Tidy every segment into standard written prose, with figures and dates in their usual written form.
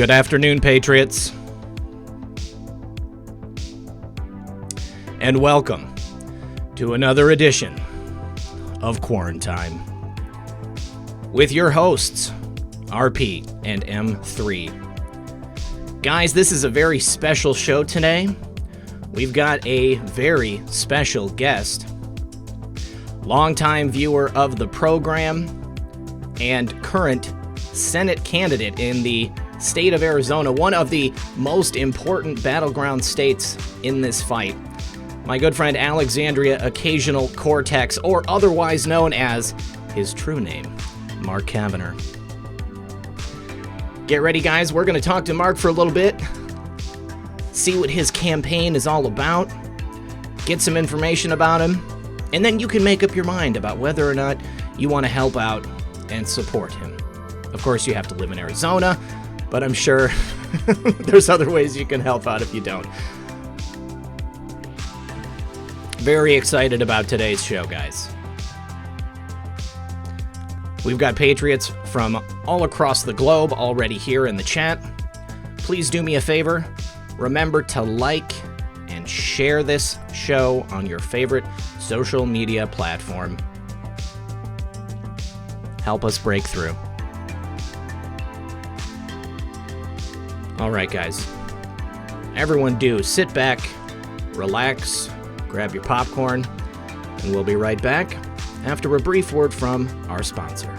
Good afternoon, Patriots. And welcome to another edition of Quarantine with your hosts, RP and M3. Guys, this is a very special show today. We've got a very special guest, longtime viewer of the program and current Senate candidate in the state of Arizona, one of the most important battleground states in this fight. My good friend Alexandria Occasional Cortex, or otherwise known as his true name, Mark Kavanagh. Get ready, guys. We're going to talk to Mark for a little bit, see what his campaign is all about, get some information about him, and then you can make up your mind about whether or not you want to help out and support him. Of course, you have to live in Arizona, but I'm sure there's other ways you can help out if you don't. Very excited about today's show, guys. We've got Patriots from all across the globe already here in the chat. Please do me a favor. Remember to like and share this show on your favorite social media platform. Help us break through. All right, guys. Everyone do sit back, relax, grab your popcorn, and we'll be right back after a brief word from our sponsor.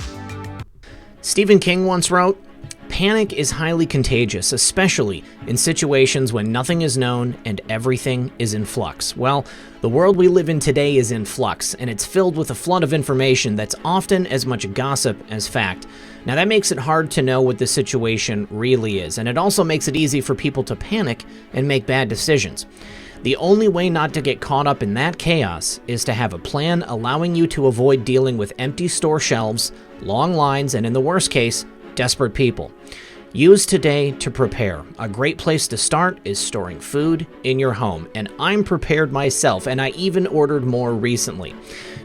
Stephen King once wrote, "Panic is highly contagious, especially in situations when nothing is known and everything is in flux." Well, the world we live in today is in flux, and it's filled with a flood of information that's often as much gossip as fact. Now, that makes it hard to know what the situation really is, and it also makes it easy for people to panic and make bad decisions. The only way not to get caught up in that chaos is to have a plan allowing you to avoid dealing with empty store shelves, long lines, and in the worst case, desperate people. Use today to prepare. A great place to start is storing food in your home, and I'm prepared myself, and I even ordered more recently.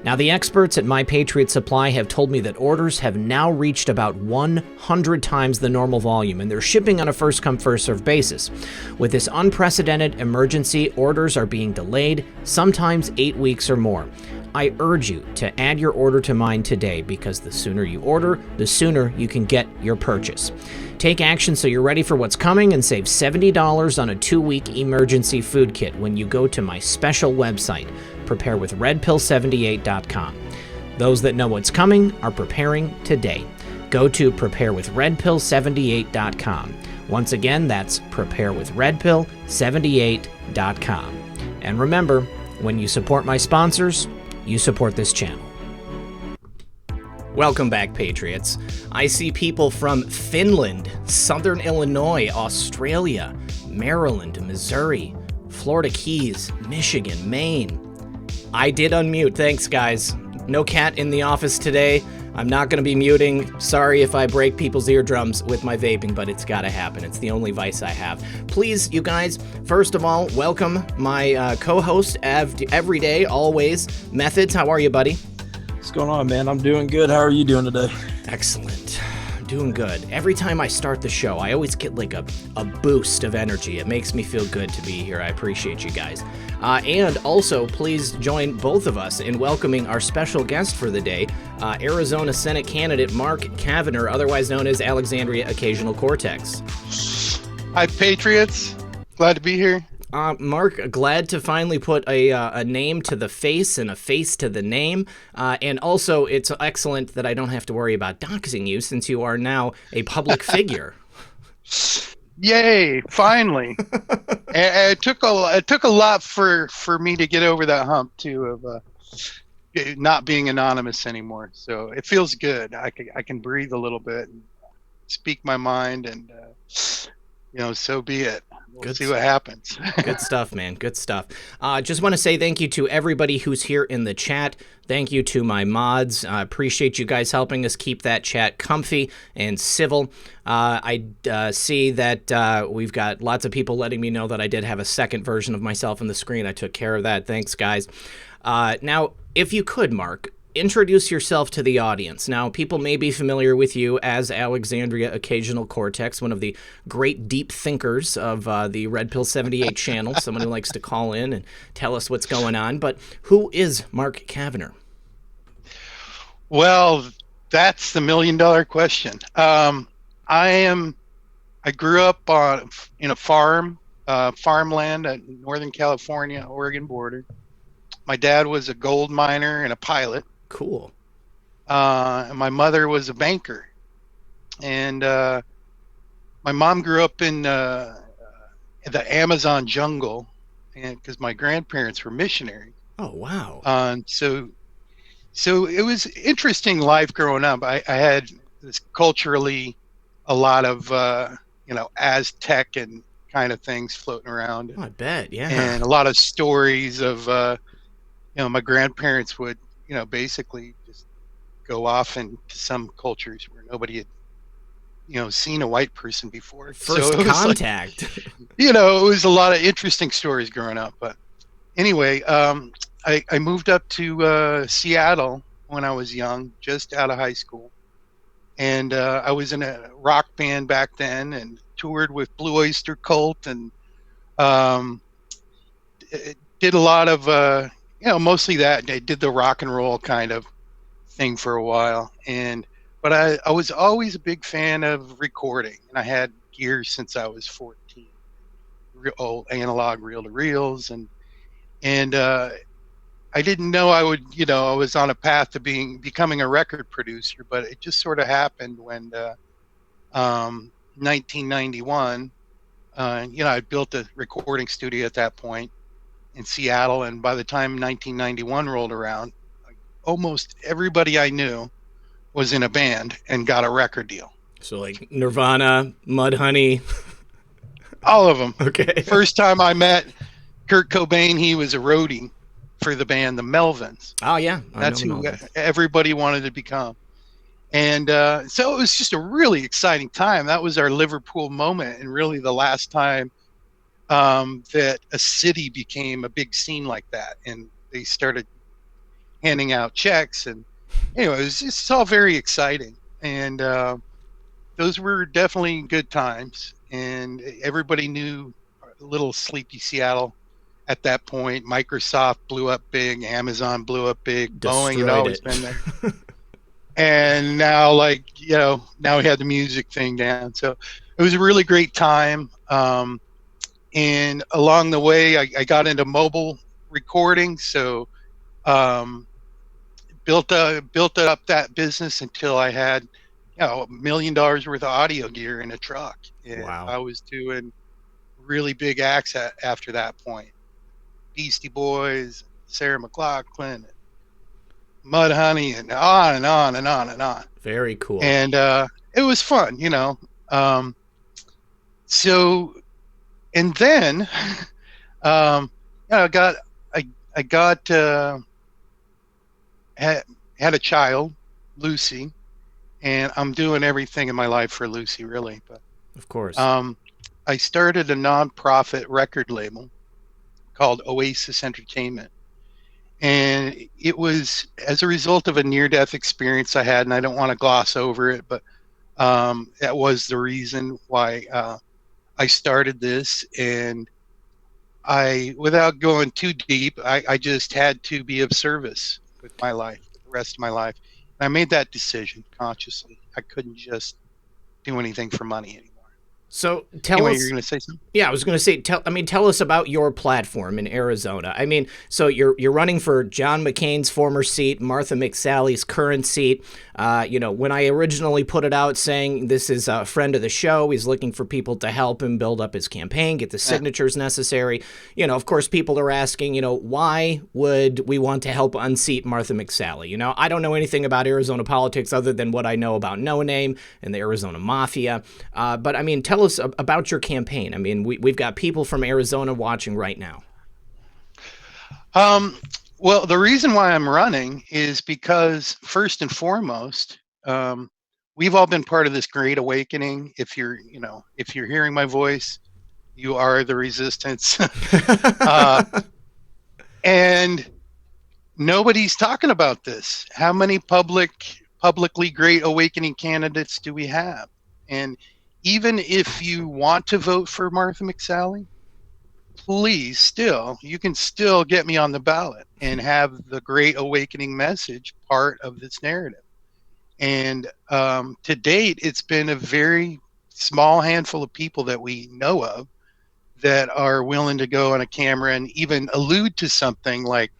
Now, the experts at My Patriot Supply have told me that orders have now reached about 100 times the normal volume, and they're shipping on a first-come, first-served basis. With this unprecedented emergency, orders are being delayed, sometimes 8 weeks or more. I urge you to add your order to mine today, because the sooner you order, the sooner you can get your purchase. Take action so you're ready for what's coming and save $70 on a 2-week emergency food kit when you go to my special website, preparewithredpill78.com. Those that know what's coming are preparing today. Go to preparewithredpill78.com. Once again, that's preparewithredpill78.com. And remember, when you support my sponsors, you support this channel. Welcome back, Patriots. I see people from Finland, Southern Illinois, Australia, Maryland, Missouri, Florida Keys, Michigan, Maine. I did unmute. Thanks, guys. No cat in the office today. I'm not going to be muting. Sorry if I break people's eardrums with my vaping, but it's got to happen. It's the only vice I have. Please, you guys, first of all, welcome my co-host every day, always, Methods. How are you, buddy? What's going on, man? I'm doing good. How are you doing today? Excellent. Doing good. Every time I start the show, I always get like a boost of energy. It makes me feel good to be here. I appreciate you guys. And also, please join both of us in welcoming our special guest for the day, Arizona Senate candidate Mark Kavanagh, otherwise known as Alexandria Occasional Cortex. Hi, Patriots. Glad to be here. Mark, glad to finally put a name to the face and a face to the name. And also, it's excellent that I don't have to worry about doxing you since you are now a public figure. Yay! Finally, it took a lot for me to get over that hump too of not being anonymous anymore. So it feels good. I can breathe a little bit and speak my mind, and so be it. We'll see what happens. Good stuff, man. Good stuff. Just want to say thank you to everybody who's here in the chat. Thank you to my mods. I appreciate you guys helping us keep that chat comfy and civil. I see that we've got lots of people letting me know that I did have a second version of myself on the screen. I took care of that. Thanks, guys. Now, if you could, Mark, introduce yourself to the audience. Now, people may be familiar with you as Alexandria Occasional Cortex, one of the great deep thinkers of the Red Pill 78 channel, someone who likes to call in and tell us what's going on. But who is Mark Kavanagh? Well, that's the $1 million question. I grew up in a farmland at Northern California, Oregon border. My dad was a gold miner and a pilot. Cool. And my mother was a banker. And my mom grew up in the Amazon jungle, and because my grandparents were missionaries. Oh, wow. So it was interesting life growing up. I had this culturally a lot of Aztec and kind of things floating around. Oh, I bet, yeah. And a lot of stories of my grandparents would basically just go off into some cultures where nobody had seen a white person before. First so contact. It was a lot of interesting stories growing up. But anyway, I moved up to Seattle when I was young, just out of high school. And I was in a rock band back then and toured with Blue Oyster Cult and did a lot of, mostly that. I did the rock and roll kind of thing for a while. But I was always a big fan of recording. And I had gear since I was 14, old analog reel-to-reels. And I didn't know I would, I was on a path to becoming a record producer, but it just sort of happened when 1991, I built a recording studio at that point in Seattle. And by the time 1991 rolled around, almost everybody I knew was in a band and got a record deal. So like Nirvana, Mudhoney. All of them. Okay. First time I met Kurt Cobain, he was a roadie for the band the Melvins. Oh yeah, that's who everybody wanted to become. And so it was just a really exciting time. That was our Liverpool moment, and really the last time that a city became a big scene like that, and they started handing out checks. And anyway, it's all very exciting, and those were definitely good times. And everybody knew little sleepy Seattle at that point. Microsoft blew up big, Amazon blew up big, Boeing had always been there. And now, now we had the music thing down. So it was a really great time. And along the way, I got into mobile recording. So built up that business until I had $1 million worth of audio gear in a truck. And wow. I was doing really big acts after that point. Beastie Boys, Sarah McLachlan, Mudhoney, and on and on and on and on. Very cool. And it was fun, So, and then, I had a child, Lucy, and I'm doing everything in my life for Lucy, really. But of course, I started a nonprofit record label called Oasis Entertainment. And it was as a result of a near-death experience I had, and I don't want to gloss over it, but that was the reason why I started this. And without going too deep, I just had to be of service with my life, the rest of my life. And I made that decision consciously. I couldn't just do anything for money anymore. So tell us. You're going to say something? Yeah, I was going to say. Tell us about your platform in Arizona. I mean, so you're running for John McCain's former seat, Martha McSally's current seat. When I originally put it out saying this is a friend of the show, he's looking for people to help him build up his campaign, get the signatures necessary. Of course, people are asking, why would we want to help unseat Martha McSally? I don't know anything about Arizona politics other than what I know about No Name and the Arizona Mafia. But I mean, tell us about your campaign. I mean, we've got people from Arizona watching right now. Well, the reason why I'm running is because, first and foremost, we've all been part of this great awakening. If you're hearing my voice, you are the resistance. And nobody's talking about this. How many publicly great awakening candidates do we have? And even if you want to vote for Martha McSally, please you can still get me on the ballot and have the great awakening message part of this narrative. And to date, it's been a very small handful of people that we know of that are willing to go on a camera and even allude to something like,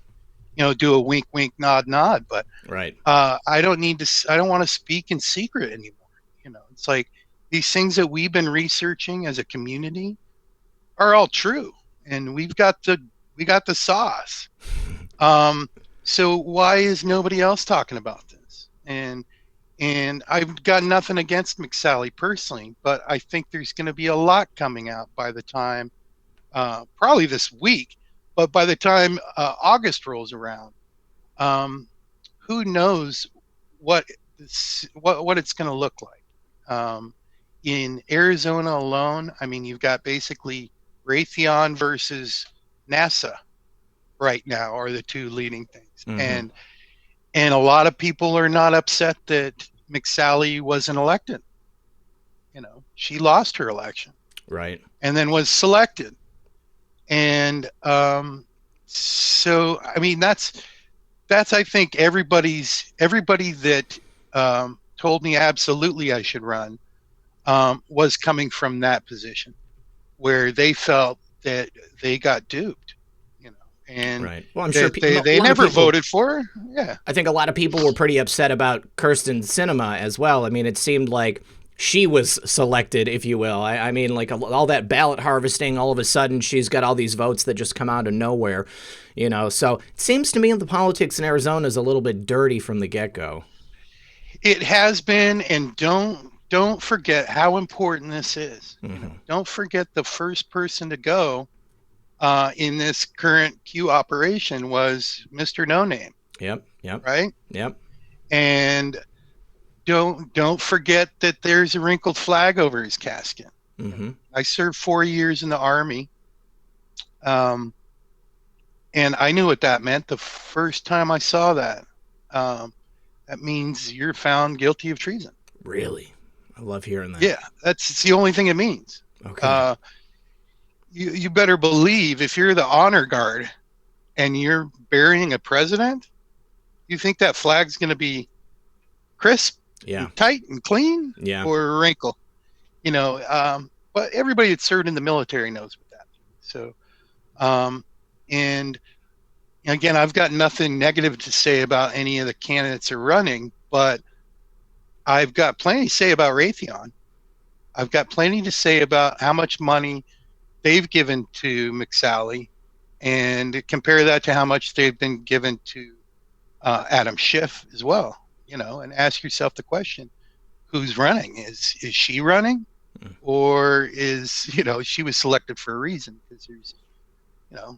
do a wink, wink, nod, nod. But Right. I don't want to speak in secret anymore. It's like these things that we've been researching as a community are all true, and we got the sauce. So why is nobody else talking about this? And I've got nothing against McSally personally, but I think there's going to be a lot coming out by the time, probably this week, but by the time August rolls around, who knows what it's going to look like. In Arizona alone, I mean, you've got basically Raytheon versus NASA right now are the two leading things. Mm-hmm. And a lot of people are not upset that McSally wasn't elected. She lost her election. Right. And then was selected. And so, I mean, that's I think everybody that told me absolutely I should run was coming from that position where they felt that they got duped. And right. Well, I'm sure they never voted for her. Yeah. I think a lot of people were pretty upset about Kirsten Sinema as well. I mean, it seemed like she was selected, if you will. I mean, like all that ballot harvesting, all of a sudden she's got all these votes that just come out of nowhere, So it seems to me the politics in Arizona is a little bit dirty from the get-go. It has been, and don't forget how important this is. Mm-hmm. Don't forget the first person to go in this current Q operation was Mr. No Name. Yep. Right? Yep. And don't forget that there's a wrinkled flag over his casket. Mm-hmm. I served 4 years in the Army. And I knew what that meant the first time I saw that. That means you're found guilty of treason. Really? I love hearing that. Yeah, it's the only thing it means. Okay. You better believe if you're the honor guard and you're burying a president, you think that flag's going to be crisp, and tight and clean, or wrinkle, but everybody that served in the military knows what that means. So, and again, I've got nothing negative to say about any of the candidates that are running, but I've got plenty to say about Raytheon. I've got plenty to say about how much money they've given to McSally, and compare that to how much they've been given to Adam Schiff as well, and ask yourself the question, who's running? Is she running? Or is, she was selected for a reason because there's,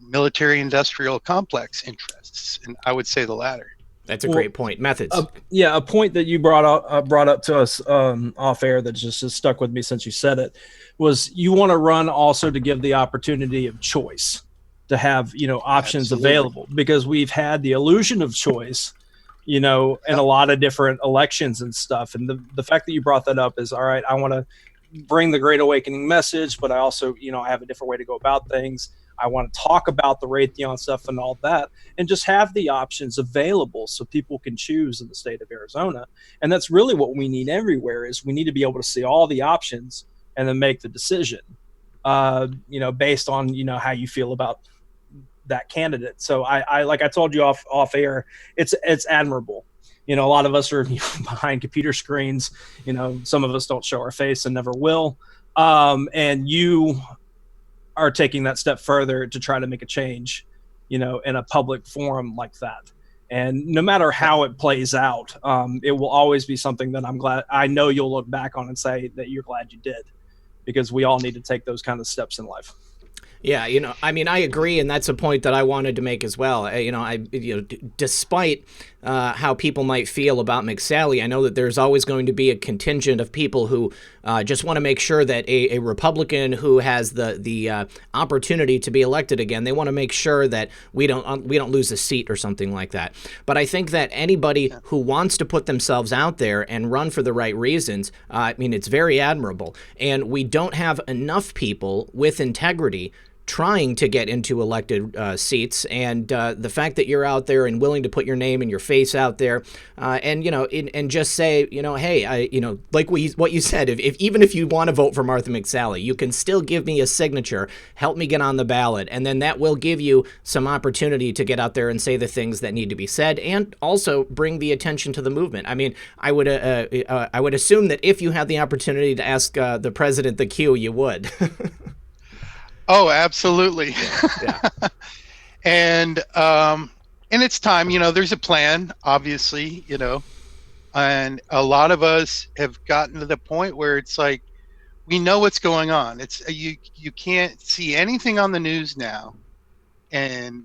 military industrial complex interests. And I would say the latter. That's a great point. Methods. A point that you brought up to us off air that just has stuck with me since you said it was you want to run also to give the opportunity of choice, to have options available, because we've had the illusion of choice, in a lot of different elections and stuff. And the fact that you brought that up is all right. I want to bring the Great Awakening message, but I also I have a different way to go about things. I want to talk about the Raytheon stuff and all that, and just have the options available so people can choose in the state of Arizona. And that's really what we need everywhere, is we need to be able to see all the options and then make the decision, based on, how you feel about that candidate. So I like I told you off air, it's admirable. A lot of us are behind computer screens, some of us don't show our face and never will. And you are taking that step further to try to make a change, in a public forum like that. And no matter how it plays out, it will always be something that I know you'll look back on and say that you're glad you did, because we all need to take those kind of steps in life. Yeah, I mean, I agree, and that's a point that I wanted to make as well. Despite how people might feel about McSally, I know that there's always going to be a contingent of people who just want to make sure that a Republican who has the opportunity to be elected again, they want to make sure that we don't lose a seat or something like that. But I think that anybody who wants to put themselves out there and run for the right reasons, I mean, it's very admirable. And we don't have enough people with integrity trying to get into elected seats, and the fact that you're out there and willing to put your name and your face out there, and just say, hey, like what you said, if even if you want to vote for Martha McSally, you can still give me a signature, help me get on the ballot, and then that will give you some opportunity to get out there and say the things that need to be said, and also bring the attention to the movement. I mean, I would assume that if you had the opportunity to ask the president the Q, you would. Oh, absolutely. Yeah. And it's time, there's a plan, obviously, and a lot of us have gotten to the point where it's like, we know what's going on. It's you can't see anything on the news now and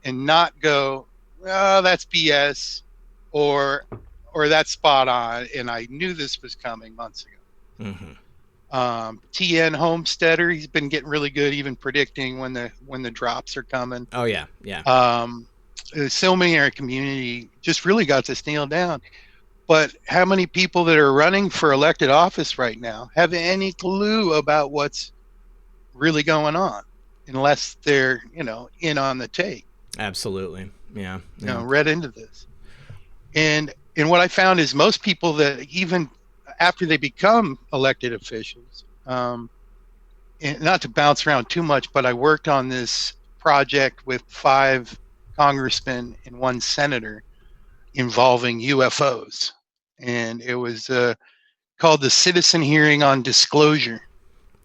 not go, oh, that's BS or that's spot on. And I knew this was coming months ago. Mm-hmm. TN Homesteader, he's been getting really good, even predicting when the drops are coming. Oh yeah. So many in our community just really got this nailed down. But how many people that are running for elected office right now have any clue about what's really going on, unless they're in on the take? Absolutely. Yeah. Read into this. And what I found is most people that even after they become elected officials, and not to bounce around too much, but I worked on this project with 5 congressmen and 1 senator involving UFOs. And it was called the Citizen Hearing on Disclosure.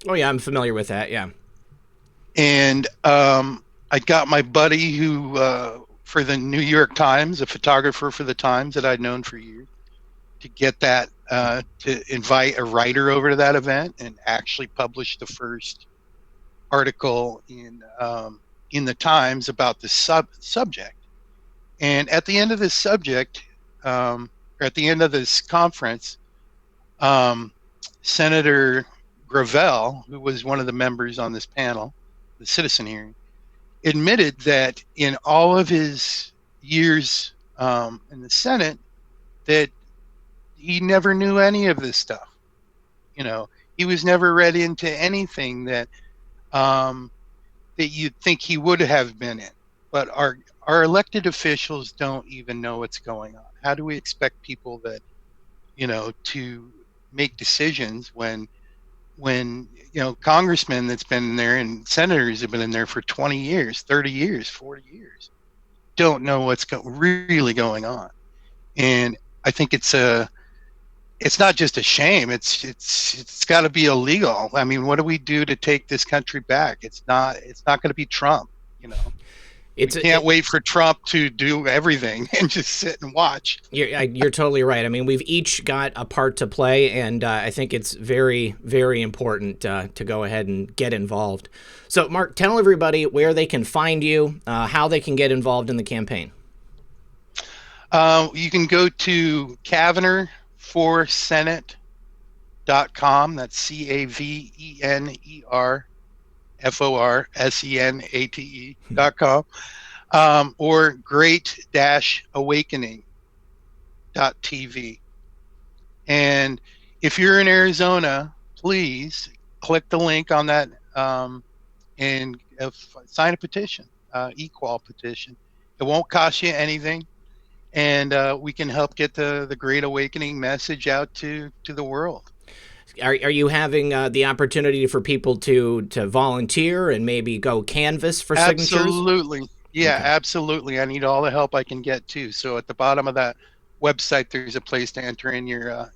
Oh, yeah, I'm familiar with that, yeah. And I got my buddy who, for the New York Times, a photographer for the Times that I'd known for years, to get that, to invite a writer over to that event and actually publish the first article in the Times about the subject. And at the end of this subject, or at the end of this conference, Senator Gravel, who was one of the members on this panel, the citizen hearing, admitted that in all of his years in the Senate, that he never knew any of this stuff. He was never read into anything that you'd think he would have been in. But our elected officials don't even know what's going on. How do we expect people that, to make decisions when congressmen that's been in there and senators have been in there for 20 years, 30 years, 40 years, don't know what's really going on? And I think it's not just a shame. It's got to be illegal. I mean, what do we do to take this country back? It's not going to be Trump. We can't wait for Trump to do everything and just sit and watch. You're totally right. I mean, we've each got a part to play, and I think it's very, very important to go ahead and get involved. So, Mark, tell everybody where they can find you, how they can get involved in the campaign. You can go to CavenerForSenate.com. That's CavenerForSenate.com, or Great-Awakening.tv. And if you're in Arizona, please click the link on that and sign a petition, equal petition. It won't cost you anything. And we can help get the Great Awakening message out to the world. Are you having the opportunity for people to volunteer and maybe go canvas for signatures? Absolutely. Yeah, Okay. Absolutely. I need all the help I can get too. So at the bottom of that website, there's a place to enter in your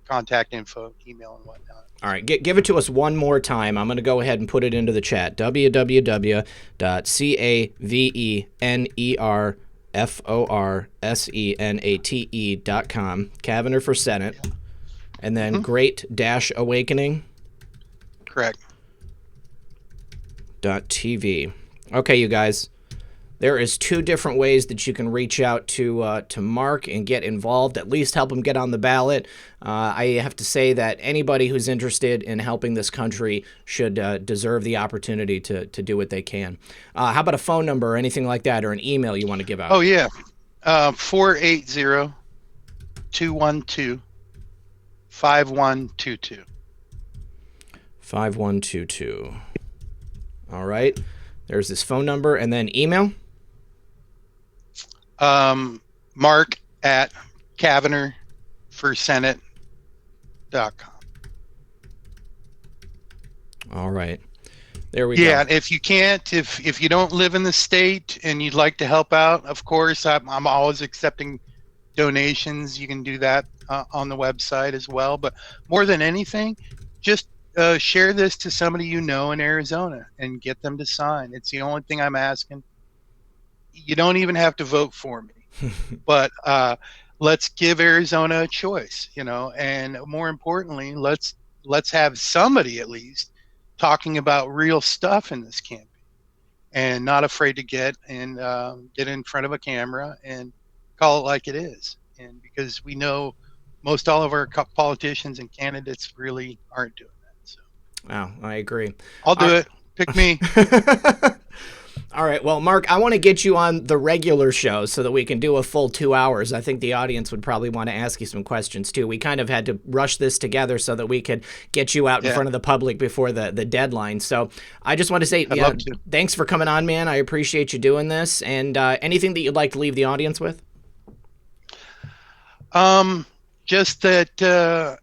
contact info, email, and whatnot. All right, give it to us one more time. I'm going to go ahead and put it into the chat. www.cavenerforsenate.com, Cavener for Senate, and then Great-Awakening. Correct. TV. Okay, you guys. There is 2 different ways that you can reach out to Mark and get involved, at least help him get on the ballot. I have to say that anybody who's interested in helping this country should deserve the opportunity to do what they can. How about a phone number or anything like that, or an email you want to give out? Oh, yeah. 480-212-5122. 5122. All right. There's this phone number, and then email. Mark at cavanagh4senate.com. All right. There we go. Yeah, if you can't, if you don't live in the state and you'd like to help out, of course, I'm always accepting donations. You can do that on the website as well. But more than anything, just share this to somebody you know in Arizona and get them to sign. It's the only thing I'm asking. You don't even have to vote for me, but let's give Arizona a choice, and more importantly, let's have somebody at least talking about real stuff in this campaign and not afraid to get in front of a camera and call it like it is. And because we know most all of our politicians and candidates really aren't doing that. So. Wow, I agree. I'll do it. Pick me. All right. Well, Mark, I want to get you on the regular show so that we can do a full 2 hours. I think the audience would probably want to ask you some questions, too. We kind of had to rush this together so that we could get you out in front of the public before the deadline. So I just want to say thanks for coming on, man. I appreciate you doing this. And anything that you'd like to leave the audience with? Just that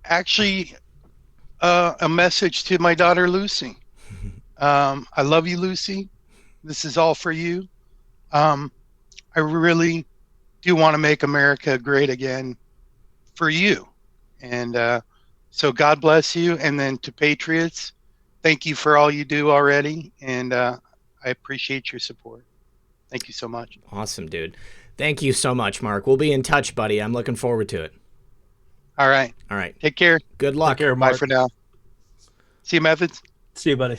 actually a message to my daughter, Lucy. I love you, Lucy. This is all for you. I really do want to make America great again for you. And so God bless you. And then to Patriots, thank you for all you do already. And I appreciate your support. Thank you so much. Awesome, dude. Thank you so much, Mark. We'll be in touch, buddy. I'm looking forward to it. All right. All right. Take care. Good luck. Take care, Mark. Bye for now. See you, Methods. See you, buddy.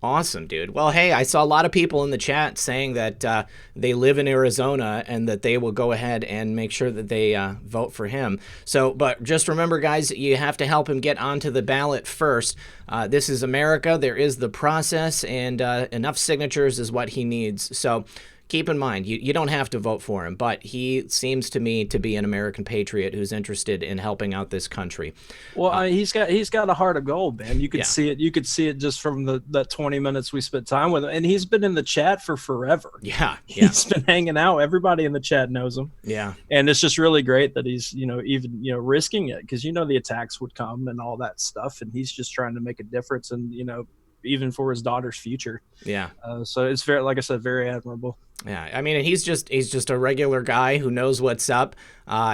Awesome, dude. Well, hey, I saw a lot of people in the chat saying that they live in Arizona and that they will go ahead and make sure that they vote for him. So, but just remember, guys, you have to help him get onto the ballot first. This is America. There is the process, and enough signatures is what he needs. So keep in mind, you don't have to vote for him, but he seems to me to be an American patriot who's interested in helping out this country. Well, he's got a heart of gold, man. You could see it. You could see it just from that 20 minutes we spent time with him, and he's been in the chat for forever. Yeah. He's been hanging out. Everybody in the chat knows him. Yeah, and it's just really great that he's even risking it, because the attacks would come and all that stuff, and he's just trying to make a difference, and even for his daughter's future. Yeah. So it's very, like I said, very admirable. Yeah, I mean, he's just a regular guy who knows what's up.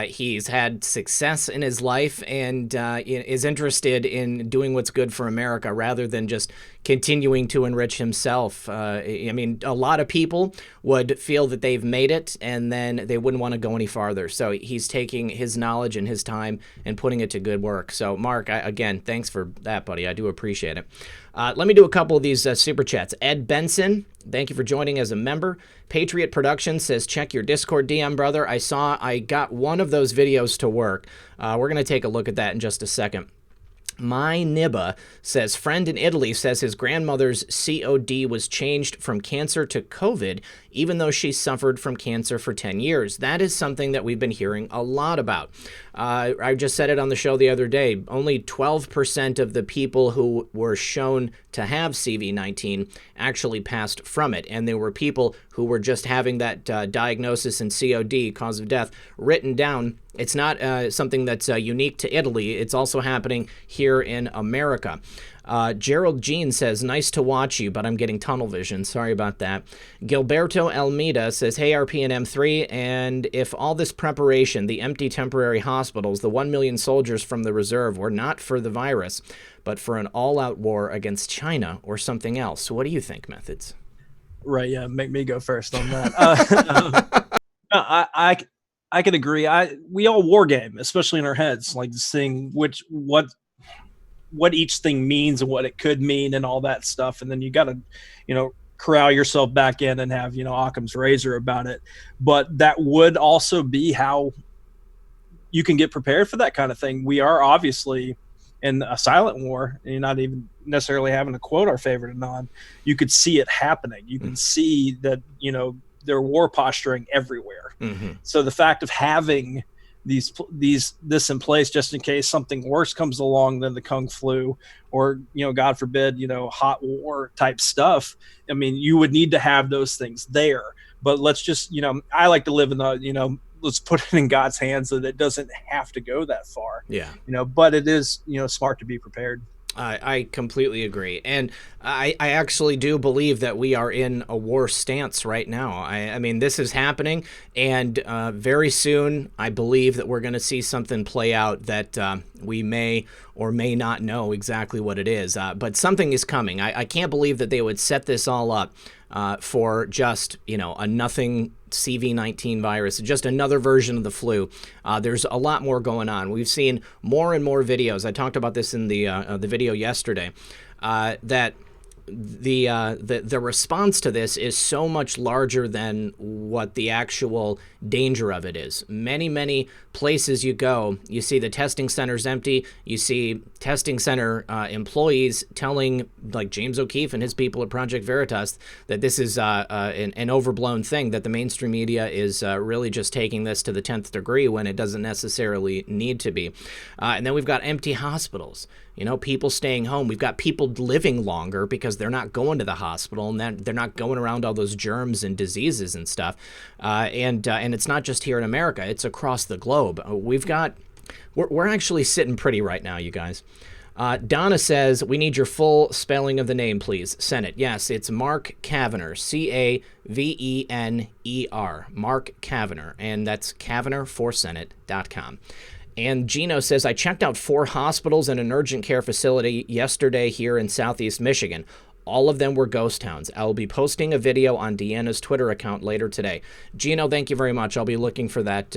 He's had success in his life and is interested in doing what's good for America rather than just continuing to enrich himself. I mean, a lot of people would feel that they've made it and then they wouldn't want to go any farther. So he's taking his knowledge and his time and putting it to good work. So, Mark, again, thanks for that, buddy. I do appreciate it. Let me do a couple of these super chats. Ed Benson, thank you for joining as a member. Patriot Productions says, check your Discord DM, brother. I got one of those videos to work. We're going to take a look at that in just a second. My Nibba says, friend in Italy says his grandmother's COD was changed from cancer to COVID, even though she suffered from cancer for 10 years. That is something that we've been hearing a lot about. I just said it on the show the other day. Only 12% of the people who were shown to have CV-19 actually passed from it. And there were people who were just having that diagnosis and COD, cause of death, written down. It's not something that's unique to Italy. It's also happening here in America. Gerald Jean says, nice to watch you, but I'm getting tunnel vision. Sorry about that. Gilberto Almeida says, hey, RP and M3, and if all this preparation, the empty temporary hospitals, the 1 million soldiers from the reserve were not for the virus, but for an all-out war against China or something else. What do you think, Methods? Right, yeah, make me go first on that. I can agree. We all war game, especially in our heads, like seeing what what each thing means and what it could mean and all that stuff. And then you got to, corral yourself back in and have, Occam's razor about it. But that would also be how you can get prepared for that kind of thing. We are obviously in a silent war, and you're not even necessarily having to quote our favorite Anon. You could see it happening. You can see that, they're war posturing everywhere. Mm-hmm. So the fact of having this in place just in case something worse comes along than the Kung flu or, God forbid, hot war type stuff. I mean, you would need to have those things there, but let's just, I like to live in the, let's put it in God's hands that it doesn't have to go that far. Yeah. But it is, smart to be prepared. I completely agree. And I actually do believe that we are in a war stance right now. I mean, this is happening, and very soon I believe that we're going to see something play out that we may or may not know exactly what it is. But something is coming. I can't believe that they would set this all up for just, a nothing CV-19 virus, just another version of the flu. There's a lot more going on. We've seen more and more videos. I talked about this in the video yesterday, that the response to this is so much larger than what the actual danger of it is. Many places you go, you see the testing centers empty. You see testing center employees telling, like James O'Keefe and his people at Project Veritas, that this is an overblown thing, that the mainstream media is really just taking this to the 10th degree when it doesn't necessarily need to be. And then we've got empty hospitals. People staying home. We've got people living longer because they're not going to the hospital, and they're not going around all those germs and diseases and stuff. And it's not just here in America; it's across the globe. We're actually sitting pretty right now, you guys. Donna says, we need your full spelling of the name, please. Senate. Yes, it's Mark Cavener, Cavener, Mark Cavener, and that's cavener4senate.com. And Gino says, I checked out 4 hospitals and an urgent care facility yesterday here in Southeast Michigan. All of them were ghost towns. I will be posting a video on Deanna's Twitter account later today. Gino, thank you very much. I'll be looking for that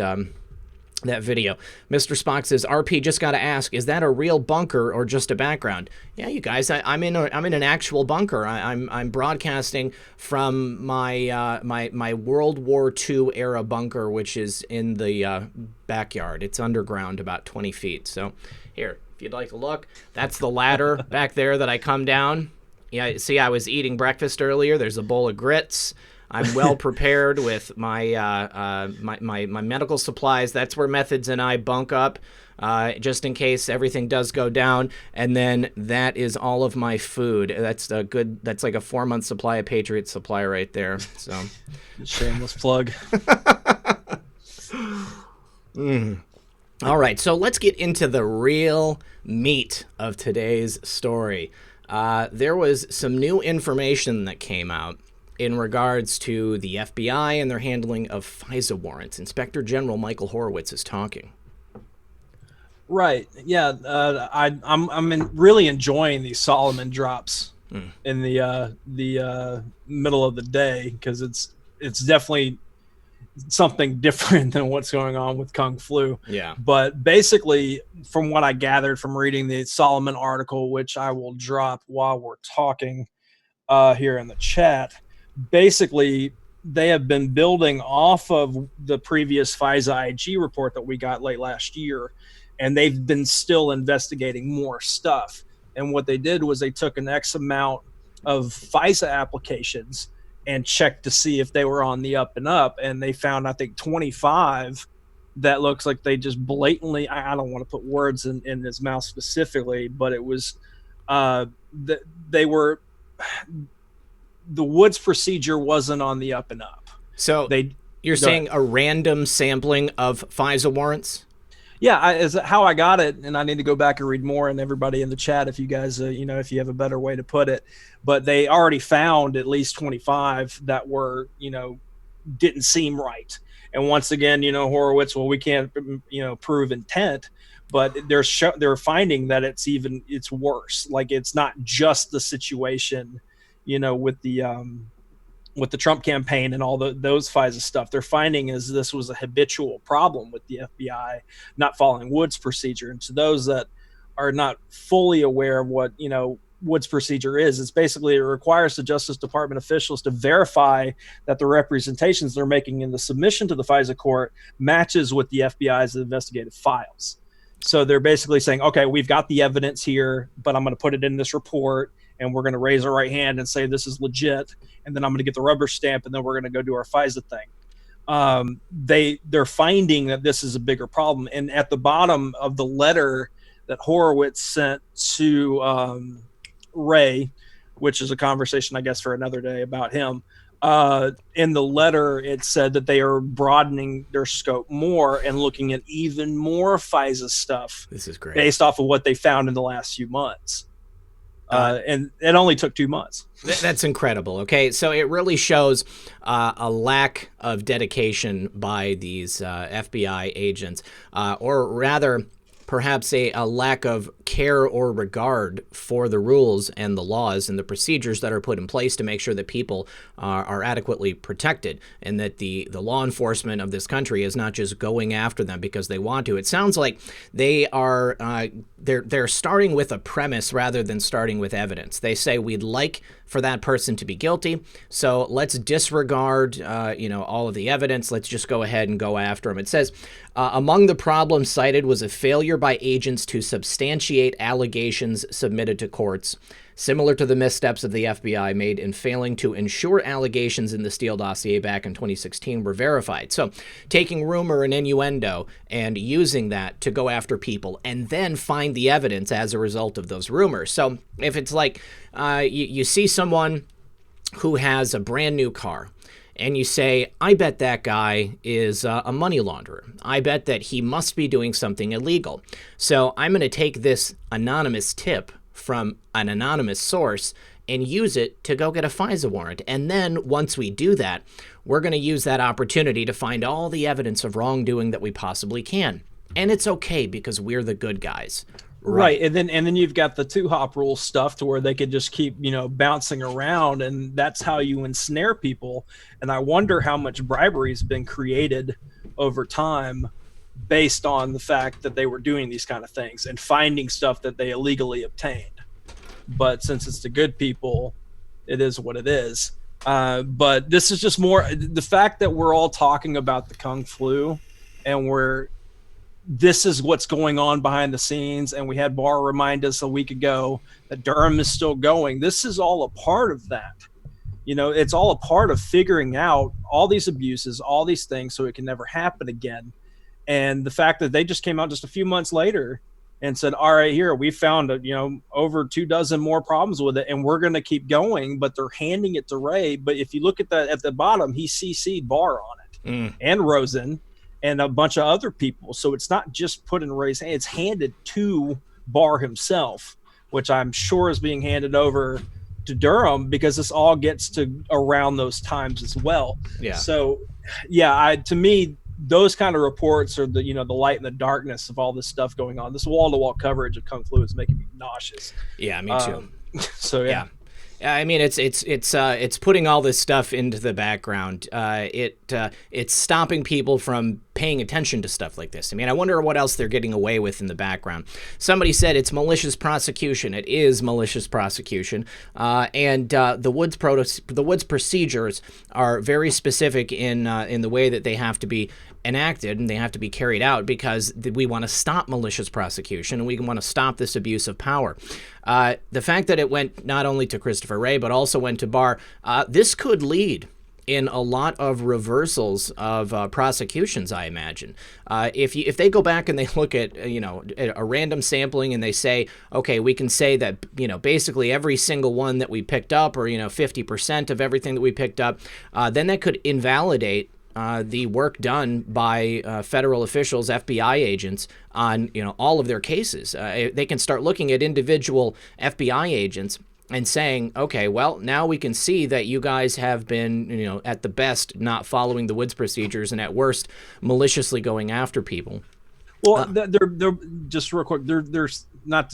video. Mr. Spock says, RP, just got to ask, is that a real bunker or just a background? Yeah, you guys, I'm in an actual bunker. I'm broadcasting from my World War II era bunker, which is in the backyard. It's underground about 20 feet. So here, if you'd like to look, that's the ladder back there that I come down. Yeah, see, I was eating breakfast earlier. There's a bowl of grits. I'm well prepared with my my medical supplies. That's where Methods and I bunk up, just in case everything does go down. And then that is all of my food. That's like a 4-month supply of Patriot Supply right there. So, shameless plug. All right, so let's get into the real meat of today's story. There was some new information that came out in regards to the FBI and their handling of FISA warrants. Inspector General Michael Horowitz is talking. Right. Yeah. I'm really enjoying these Solomon drops in the middle of the day, because it's definitely something different than what's going on with Kung Flu. Yeah. But basically, from what I gathered from reading the Solomon article, which I will drop while we're talking here in the chat, basically they have been building off of the previous FISA IG report that we got late last year, and they've been still investigating more stuff. And what they did was they took an X amount of FISA applications and checked to see if they were on the up and up, and they found, I think, 25 that looks like they just blatantly, I don't want to put words in his mouth specifically, but it was they were, the Woods procedure wasn't on the up and up. So you're saying a random sampling of FISA warrants? Yeah, is how I got it, and I need to go back and read more, and everybody in the chat, if you guys, if you have a better way to put it. But they already found at least 25 that were, didn't seem right. And once again, Horowitz, well, we can't, prove intent, but they're finding that it's worse. Like, it's not just the situation, with the Trump campaign and all those FISA stuff. They're finding is this was a habitual problem with the FBI not following Woods procedure. And to those that are not fully aware of what, Wood's procedure is. It's basically, it requires the Justice Department officials to verify that the representations they're making in the submission to the FISA court matches with the FBI's investigative files. So they're basically saying, okay, we've got the evidence here, but I'm going to put it in this report, and we're going to raise our right hand and say this is legit, and then I'm going to get the rubber stamp, and then we're going to go do our FISA thing. They're finding that this is a bigger problem. And at the bottom of the letter that Horowitz sent to Ray, which is a conversation, I guess, for another day about him, in the letter, it said that they are broadening their scope more and looking at even more FISA stuff. This is great. Based off of what they found in the last few months. And it only took 2 months. That's incredible. Okay, so it really shows a lack of dedication by these FBI agents, or rather, perhaps a lack of care or regard for the rules and the laws and the procedures that are put in place to make sure that people are adequately protected, and that the law enforcement of this country is not just going after them because they want to. It sounds like they are they're starting with a premise rather than starting with evidence. They say, we'd like for that person to be guilty, so let's disregard all of the evidence. Let's just go ahead and go after them. It says, among the problems cited was a failure by agents to substantiate allegations submitted to courts, similar to the missteps of the FBI made in failing to ensure allegations in the Steele dossier back in 2016 were verified. So taking rumor and innuendo and using that to go after people and then find the evidence as a result of those rumors. So if it's like you see someone who has a brand new car, and you say, I bet that guy is a money launderer. I bet that he must be doing something illegal. So I'm going to take this anonymous tip from an anonymous source and use it to go get a FISA warrant. And then once we do that, we're going to use that opportunity to find all the evidence of wrongdoing that we possibly can. And it's okay because we're the good guys. Right. And then you've got the 2-hop rule stuff to where they could just keep, bouncing around, and that's how you ensnare people. And I wonder how much bribery has been created over time based on the fact that they were doing these kind of things and finding stuff that they illegally obtained. But since it's the good people, it is what it is. But this is just more the fact that we're all talking about the Kung Flu, and this is what's going on behind the scenes. And we had Barr remind us a week ago that Durham is still going. This is all a part of that. It's all a part of figuring out all these abuses, all these things, so it can never happen again. And the fact that they just came out just a few months later and said, all right, here, we found, over 24 more problems with it, and we're going to keep going, but they're handing it to Ray. But if you look at that at the bottom, he CC'd Barr on it and Rosen and a bunch of other people. So it's not just put in Ray's hand, it's handed to Barr himself, which I'm sure is being handed over to Durham, because this all gets to around those times as well. Yeah. So to me, those kind of reports are the light and the darkness of all this stuff going on. This wall-to-wall coverage of Kung Flu is making me nauseous. Yeah, me too. So yeah. I mean, it's putting all this stuff into the background. It's stopping people from paying attention to stuff like this. I mean, I wonder what else they're getting away with in the background. Somebody said it's malicious prosecution. It is malicious prosecution, and the Woods procedures are very specific in the way that they have to be enacted and they have to be carried out, because we want to stop malicious prosecution and we want to stop this abuse of power. The fact that it went not only to Christopher Wray but also went to Barr, this could lead in a lot of reversals of prosecutions, I imagine. If they go back and they look at a random sampling and they say, okay, we can say that basically every single one that we picked up, or 50% of everything that we picked up, then that could invalidate the work done by federal officials, FBI agents, on all of their cases. They can start looking at individual FBI agents and saying, okay, well, now we can see that you guys have been, at the best, not following the Woods procedures, and at worst, maliciously going after people. Well, they're just real quick. They're not,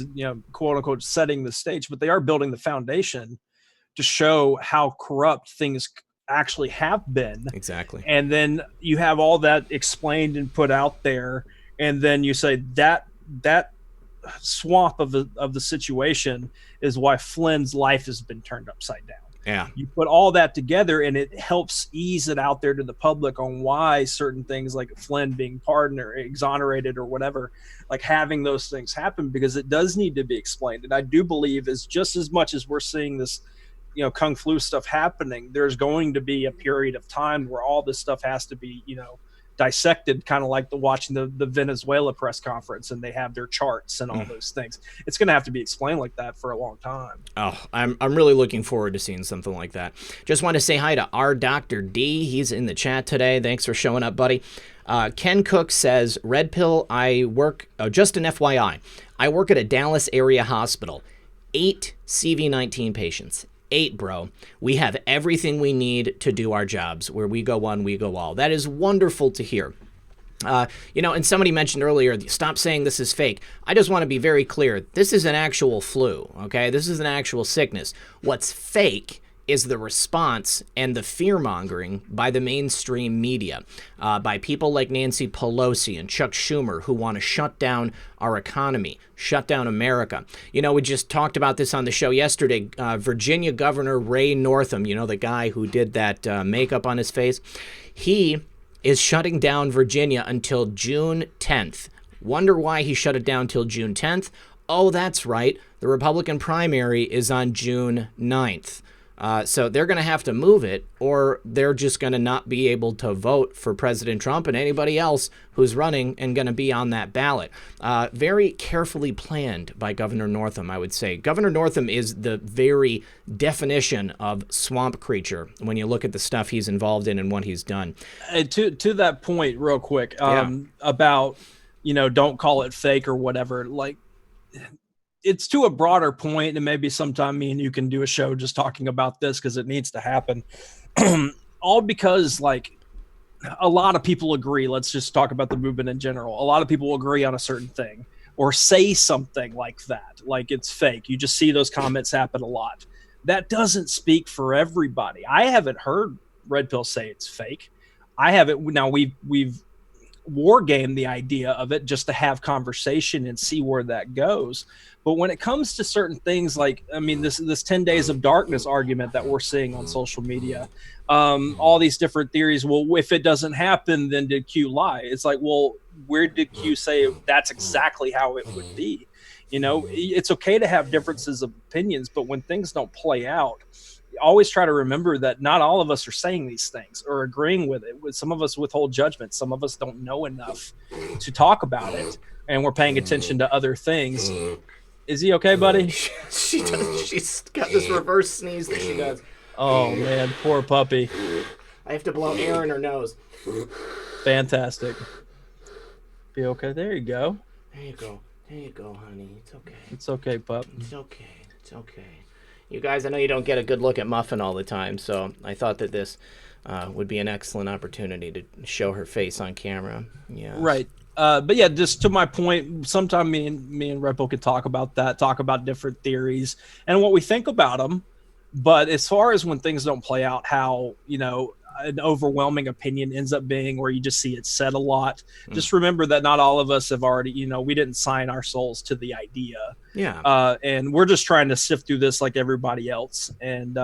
quote unquote, setting the stage, but they are building the foundation to show how corrupt things actually have been. Exactly. And then you have all that explained and put out there, and then you say that swamp of the situation is why Flynn's life has been turned upside down. Yeah. You put all that together and it helps ease it out there to the public on why certain things like Flynn being pardoned or exonerated or whatever, like having those things happen, because it does need to be explained. And I do believe is just as much as we're seeing this, Kung Flu stuff happening, there's going to be a period of time where all this stuff has to be, dissected, kind of like watching the Venezuela press conference, and they have their charts and all those things. It's going to have to be explained like that for a long time. Oh, I'm really looking forward to seeing something like that. Just want to say hi to our Dr. D. He's in the chat today. Thanks for showing up, buddy. Ken Cook says, Red Pill, just an FYI, I work at a Dallas area hospital. 8 CV-19 patients. 8, bro. We have everything we need to do our jobs. Where we go one, we go all. That is wonderful to hear. And somebody mentioned earlier, stop saying this is fake. I just want to be very clear. This is an actual flu, okay? This is an actual sickness. What's fake is the response and the fear-mongering by the mainstream media, by people like Nancy Pelosi and Chuck Schumer, who want to shut down our economy, shut down America. We just talked about this on the show yesterday. Virginia Governor Ray Northam, the guy who did that makeup on his face, he is shutting down Virginia until June 10th. Wonder why he shut it down till June 10th? Oh, that's right. The Republican primary is on June 9th. So they're going to have to move it, or they're just going to not be able to vote for President Trump and anybody else who's running and going to be on that ballot. Very carefully planned by Governor Northam, I would say. Governor Northam is the very definition of swamp creature when you look at the stuff he's involved in and what he's done. To that point, real quick, about, don't call it fake or whatever, like, it's to a broader point, and maybe sometime me and you can do a show just talking about this because it needs to happen. All because, like, a lot of people agree. Let's just talk about the movement in general. A lot of people will agree on a certain thing or say something like that, like it's fake. You just see those comments happen a lot. That doesn't speak for everybody. I haven't heard Red Pill say it's fake. I haven't. Now we've war game the idea of it just to have conversation and see where that goes. But when it comes to certain things, like, this 10 days of darkness argument that we're seeing on social media, all these different theories. Well, if it doesn't happen, then did Q lie? It's like, well, where did Q say that's exactly how it would be? It's okay to have differences of opinions, but when things don't play out, always try to remember that not all of us are saying these things or agreeing with it. Some of us withhold judgment. Some of us don't know enough to talk about it, and we're paying attention to other things. Is he okay, buddy? She does. She's got this reverse sneeze that she does. Oh, man, poor puppy. I have to blow air in her nose. Fantastic. Be okay. There you go. There you go. There you go, honey. It's okay. It's okay, pup. It's okay. It's okay. You guys, I know you don't get a good look at Muffin all the time, so I thought that this would be an excellent opportunity to show her face on camera. Yeah. Right. But yeah, just to my point, sometime me and Red Pill could talk about that, talk about different theories and what we think about them. But as far as when things don't play out, how, an overwhelming opinion ends up being, where you just see it said a lot. Just remember that not all of us have already, we didn't sign our souls to the idea. Yeah. And we're just trying to sift through this like everybody else. And,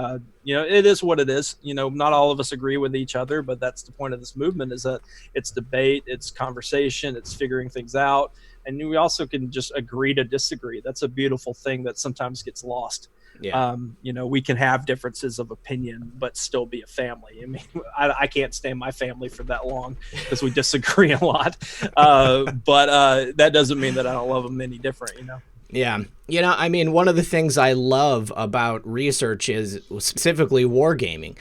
it is what it is. Not all of us agree with each other, but that's the point of this movement, is that it's debate, it's conversation, it's figuring things out. And we also can just agree to disagree. That's a beautiful thing that sometimes gets lost. Yeah. We can have differences of opinion, but still be a family. I can't stand my family for that long because we disagree a lot. But that doesn't mean that I don't love them any different, Yeah. One of the things I love about research is specifically wargaming.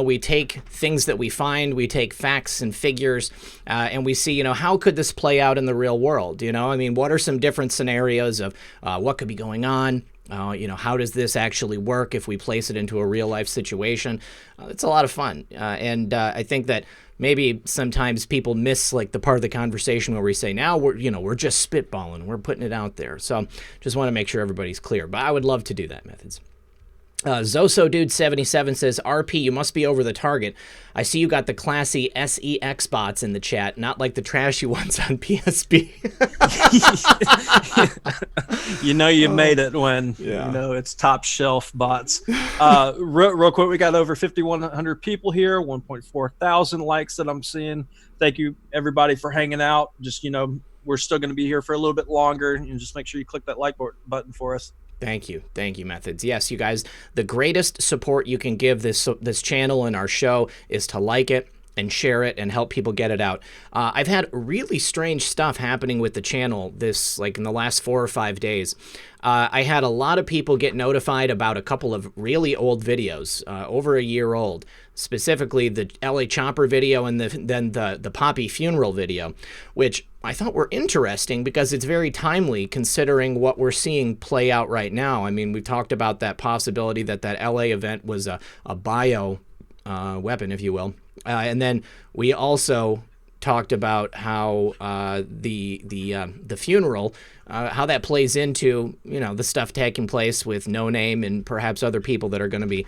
We take things that we find, we take facts and figures, and we see, how could this play out in the real world? What are some different scenarios of what could be going on? How does this actually work if we place it into a real life situation? It's a lot of fun. And I think that maybe sometimes people miss like the part of the conversation where we say, now we're just spitballing, we're putting it out there. So just want to make sure everybody's clear, but I would love to do that, Methods. Zoso Dude 77 says, RP, you must be over the target. I see you got the classy SEX bots in the chat, not like the trashy ones on PSP. You made it when it's top shelf bots. Real quick, we got over 5,100 people here, 1.4 thousand likes that I'm seeing. Thank you everybody for hanging out. Just we're still going to be here for a little bit longer, and just make sure you click that like button for us. Thank you, Methods. Yes, you guys, the greatest support you can give this channel and our show is to like it and share it and help people get it out. I've had really strange stuff happening with the channel in the last 4 or 5 days. I had a lot of people get notified about a couple of really old videos, over a year old, specifically the LA Chopper video and then the Poppy funeral video, which I thought were interesting because it's very timely considering what we're seeing play out right now. I mean, we've talked about that possibility that LA event was a bio weapon, if you will. And then we also talked about how the funeral, how that plays into the stuff taking place with No Name and perhaps other people that are going to be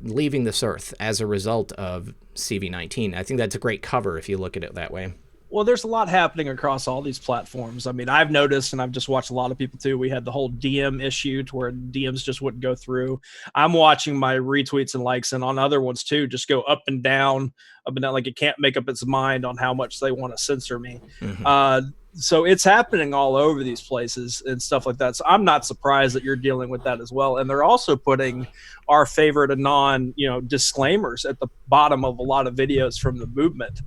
leaving this earth as a result of CV-19. I think that's a great cover if you look at it that way. Well, there's a lot happening across all these platforms. I mean, I've noticed, and I've just watched a lot of people too. We had the whole DM issue to where DMs just wouldn't go through. I'm watching my retweets and likes, and on other ones too, just go up and down. Like it can't make up its mind on how much they want to censor me. Mm-hmm. So it's happening all over these places and stuff like that. So I'm not surprised that you're dealing with that as well. And they're also putting our favorite anon, disclaimers at the bottom of a lot of videos from the movement.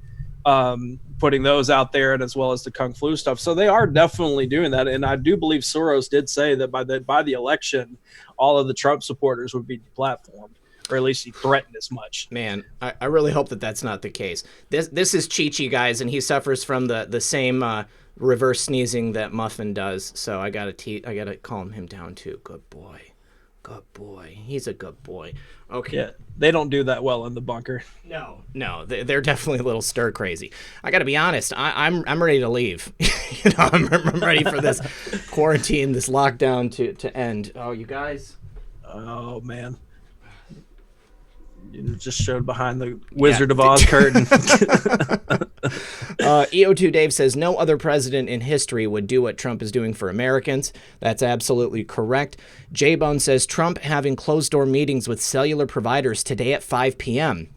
Putting those out there, and as well as the Kung Flu stuff. So they are definitely doing that. And I do believe Soros did say that by the election, all of the Trump supporters would be deplatformed, or at least he threatened as much. Man, I really hope that that's not the case. This is Chi-Chi, guys, and he suffers from the same reverse sneezing that Muffin does. So I gotta calm him down too. Good boy. He's a good boy. Okay. Yeah, they don't do that well in the bunker. No, they're definitely a little stir crazy. I got to be honest. I'm ready to leave. I'm ready for this quarantine, this lockdown to end. Oh, you guys. Oh man. You just showed behind the Wizard of Oz curtain. EO2 Dave says, no other president in history would do what Trump is doing for Americans. That's absolutely correct. J-Bone says, Trump having closed-door meetings with cellular providers today at 5 p.m.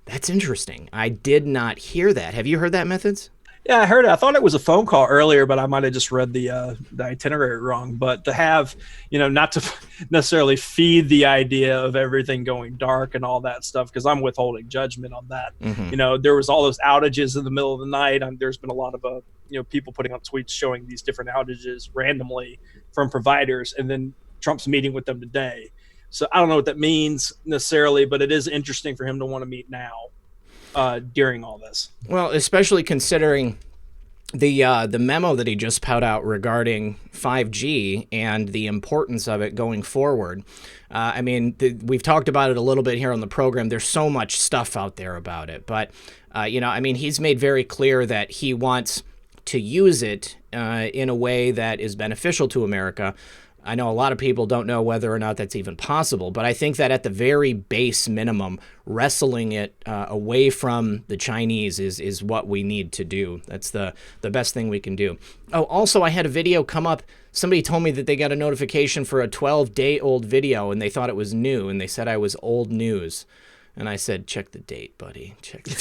That's interesting. I did not hear that. Have you heard that, Methods? Yeah, I heard it. I thought it was a phone call earlier, but I might have just read the itinerary wrong. But to have, not to necessarily feed the idea of everything going dark and all that stuff, because I'm withholding judgment on that. Mm-hmm. There was all those outages in the middle of the night. There's been a lot of people putting up tweets showing these different outages randomly from providers, and then Trump's meeting with them today. So I don't know what that means necessarily, but it is interesting for him to want to meet now. During all this. Well, especially considering the memo that he just put out regarding 5G and the importance of it going forward. I mean, we've talked about it a little bit here on the program. There's so much stuff out there about it. But, he's made very clear that he wants to use it in a way that is beneficial to America. I know a lot of people don't know whether or not that's even possible, but I think that at the very base minimum, wrestling it away from the Chinese is what we need to do. That's the best thing we can do. Oh, also, I had a video come up. Somebody told me that they got a notification for a 12-day-old video, and they thought it was new, and they said I was old news. And I said, check the date, buddy. Check the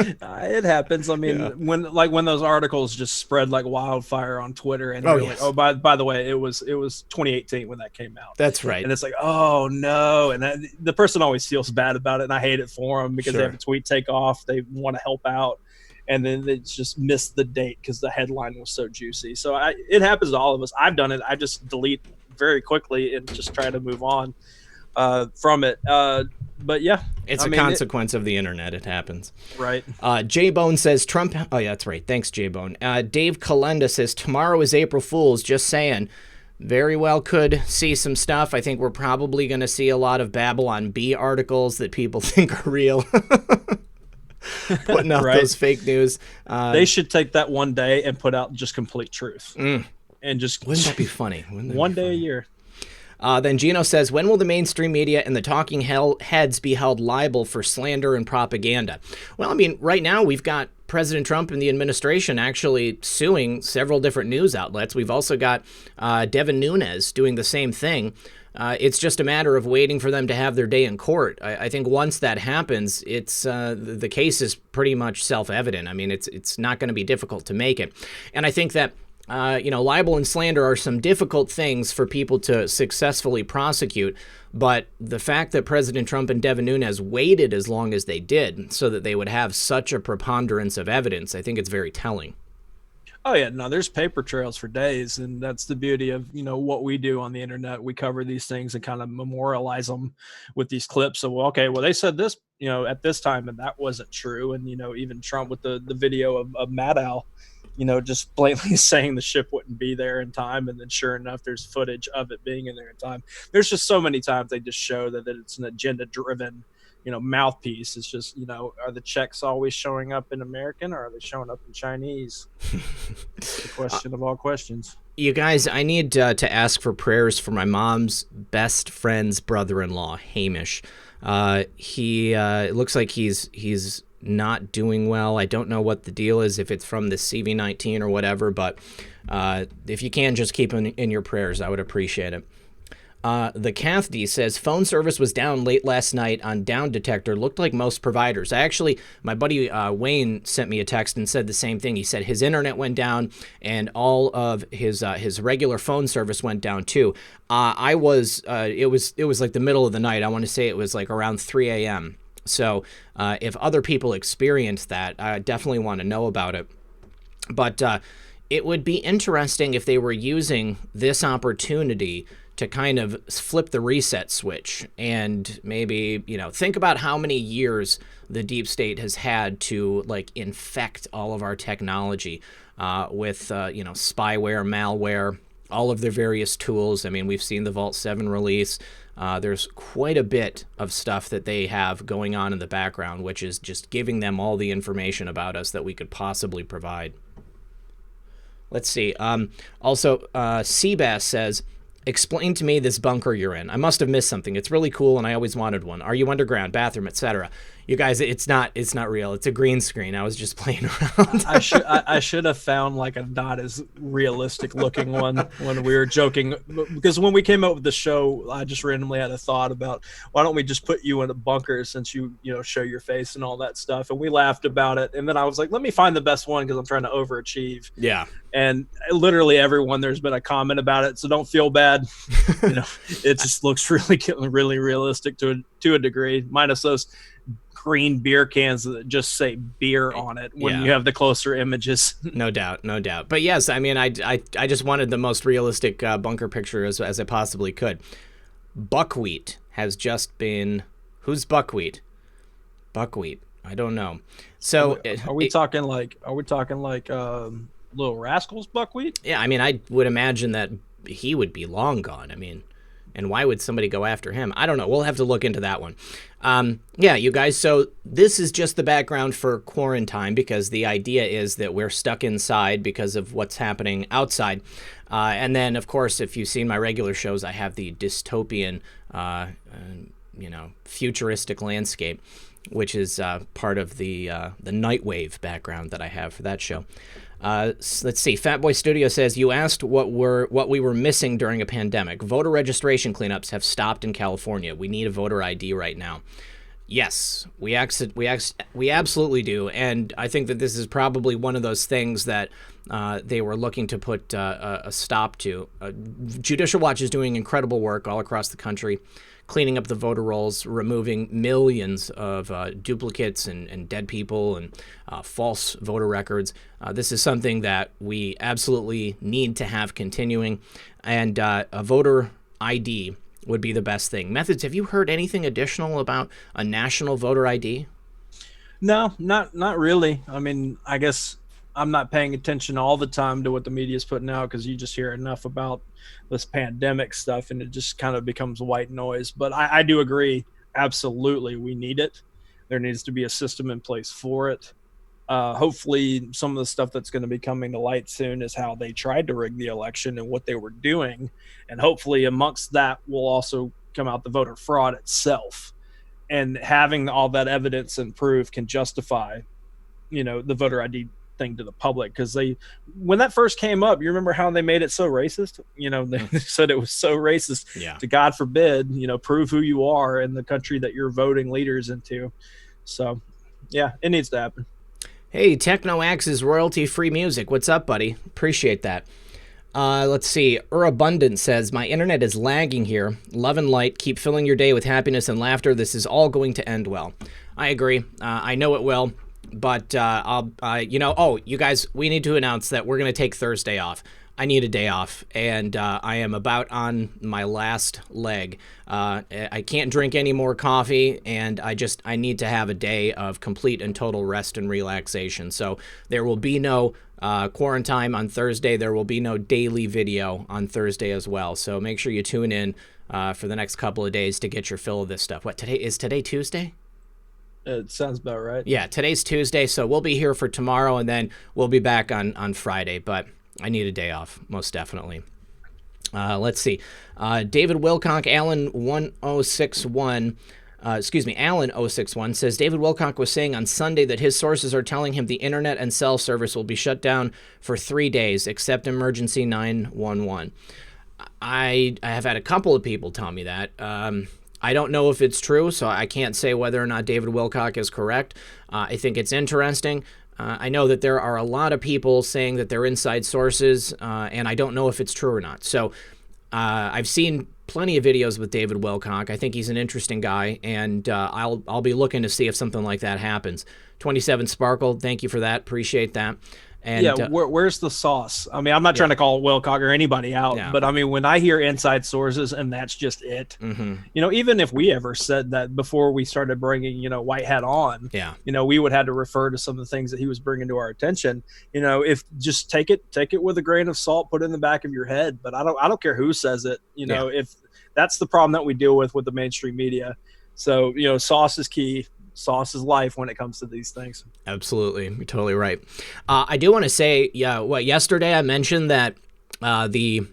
date. It happens. I mean, when those articles just spread like wildfire on Twitter, and by the way, it was 2018 when that came out. That's right. And it's like, oh no, and the person always feels bad about it, and I hate it for them because they have a tweet take off. They want to help out, and then they just missed the date because the headline was so juicy. So it happens to all of us. I've done it. I just delete very quickly and just try to move on from it. But yeah, it's a consequence of the internet. It happens. Right. J-Bone says Trump. Oh, yeah, that's right. Thanks, J-Bone. Dave Kalenda says tomorrow is April Fool's. Just saying. Very well could see some stuff. I think we're probably going to see a lot of Babylon Bee articles that people think are real. Putting out those fake news. They should take that one day and put out just complete truth. And just wouldn't that be funny? One day a year. Then Gino says, when will the mainstream media and the talking heads be held liable for slander and propaganda? Well, I mean, right now we've got President Trump and the administration actually suing several different news outlets. We've also got Devin Nunes doing the same thing. It's just a matter of waiting for them to have their day in court. I think once that happens, it's the case is pretty much self-evident. I mean, it's not going to be difficult to make it. And I think that libel and slander are some difficult things for people to successfully prosecute. But the fact that President Trump and Devin Nunes waited as long as they did so that they would have such a preponderance of evidence, I think it's very telling. Oh yeah, no, there's paper trails for days, and that's the beauty of what we do on the internet. We cover these things and kind of memorialize them with these clips of, well, okay, well, they said this at this time, and that wasn't true. And even Trump with the video of Maddow, just blatantly saying the ship wouldn't be there in time, and then sure enough, there's footage of it being in there in time. There's just so many times they just show that it's an agenda-driven mouthpiece. It's just, are the checks always showing up in American, or are they showing up in Chinese? It's the question of all questions. You guys, I need to ask for prayers for my mom's best friend's brother-in-law, Hamish. It looks like he's not doing well. I don't know what the deal is, if it's from the CV-19 or whatever, but if you can, just keep him in your prayers. I would appreciate it. The Cathdy says, phone service was down late last night on Down Detector. Looked like most providers. My buddy Wayne sent me a text and said the same thing. He said his internet went down and all of his regular phone service went down too. It was like the middle of the night. I want to say it was like around 3 a.m. So if other people experienced that, I definitely want to know about it. But it would be interesting if they were using this opportunity to kind of flip the reset switch and maybe, think about how many years the deep state has had to infect all of our technology with, spyware, malware, all of their various tools. I mean, we've seen the Vault 7 release. There's quite a bit of stuff that they have going on in the background, which is just giving them all the information about us that we could possibly provide. Let's see. Also, Seabass says, explain to me this bunker you're in. I must have missed something. It's really cool, and I always wanted one. Are you underground, bathroom, etc.? You guys, it's not real. It's a green screen. I was just playing around. I should have found a not as realistic looking one when we were joking, because when we came up with the show, I just randomly had a thought about, why don't we just put you in a bunker since you show your face and all that stuff, and we laughed about it. And then I was like, let me find the best one because I'm trying to overachieve. Yeah. And literally everyone, there's been a comment about it, so don't feel bad. It just looks really realistic to a degree, minus those green beer cans that just say beer on it when you have the closer images. No doubt. But yes, I mean, I just wanted the most realistic bunker picture as I possibly could. Buckwheat has just been... Who's Buckwheat? Buckwheat. I don't know. So are we talking Little Rascals Buckwheat? Yeah, I mean, I would imagine that he would be long gone. I mean, and why would somebody go after him? I don't know. We'll have to look into that one. Yeah, you guys, so this is just the background for Quarantine, because the idea is that we're stuck inside because of what's happening outside. And then, of course, if you've seen my regular shows, I have the dystopian, futuristic landscape, which is part of the Nightwave background that I have for that show. Let's see. Fatboy Studio says, you asked what we were missing during a pandemic. Voter registration cleanups have stopped in California. We need a voter ID right now. Yes, we absolutely do. And I think that this is probably one of those things that they were looking to put a stop to. Judicial Watch is doing incredible work all across the country, cleaning up the voter rolls, removing millions of duplicates and dead people and false voter records. This is something that we absolutely need to have continuing, and a voter ID would be the best thing. Methods, have you heard anything additional about a national voter ID? No, not really. I mean, I guess I'm not paying attention all the time to what the media is putting out, because you just hear enough about this pandemic stuff and it just kind of becomes white noise. But I do agree, absolutely, we need it. There needs to be a system in place for it. Hopefully some of the stuff that's going to be coming to light soon is how they tried to rig the election and what they were doing. And hopefully amongst that will also come out the voter fraud itself. And having all that evidence and proof can justify, the voter ID thing to the public. Because when that first came up, you remember how they made it so racist? They said it was so racist to, God forbid, prove who you are in the country that you're voting leaders into. So, yeah, it needs to happen. Hey, Techno Axe's royalty-free music. What's up, buddy? Appreciate that. Let's see. Abundant says, my internet is lagging here. Love and light. Keep filling your day with happiness and laughter. This is all going to end well. I agree. I know it will. But, you guys, we need to announce that we're going to take Thursday off. I need a day off, and I am about on my last leg. I can't drink any more coffee, and I need to have a day of complete and total rest and relaxation. So there will be no Quarantine on Thursday. There will be no daily video on Thursday as well. So make sure you tune in for the next couple of days to get your fill of this stuff. Is today Tuesday? It sounds about right. Yeah, today's Tuesday, so we'll be here for tomorrow, and then we'll be back on Friday, but I need a day off, most definitely. Let's see. David Wilcock, Alan061 says, David Wilcock was saying on Sunday that his sources are telling him the internet and cell service will be shut down for 3 days, except emergency 911. I have had a couple of people tell me that. I don't know if it's true, so I can't say whether or not David Wilcock is correct. I think it's interesting. I know that there are a lot of people saying that they're inside sources, and I don't know if it's true or not. So I've seen plenty of videos with David Wilcock. I think he's an interesting guy, and I'll be looking to see if something like that happens. 27 Sparkle, thank you for that. Appreciate that. And, where's the sauce? I mean, I'm not trying to call Wilcock or anybody out, but I mean, when I hear inside sources and that's just it, even if we ever said that before we started bringing, White Hat on, we would have to refer to some of the things that he was bringing to our attention. If just take it with a grain of salt, put it in the back of your head. But I don't care who says it. If that's the problem that we deal with the mainstream media. So, sauce is key. Sauce is life when it comes to these things. Absolutely. You're totally right. I do want to say, yesterday I mentioned that the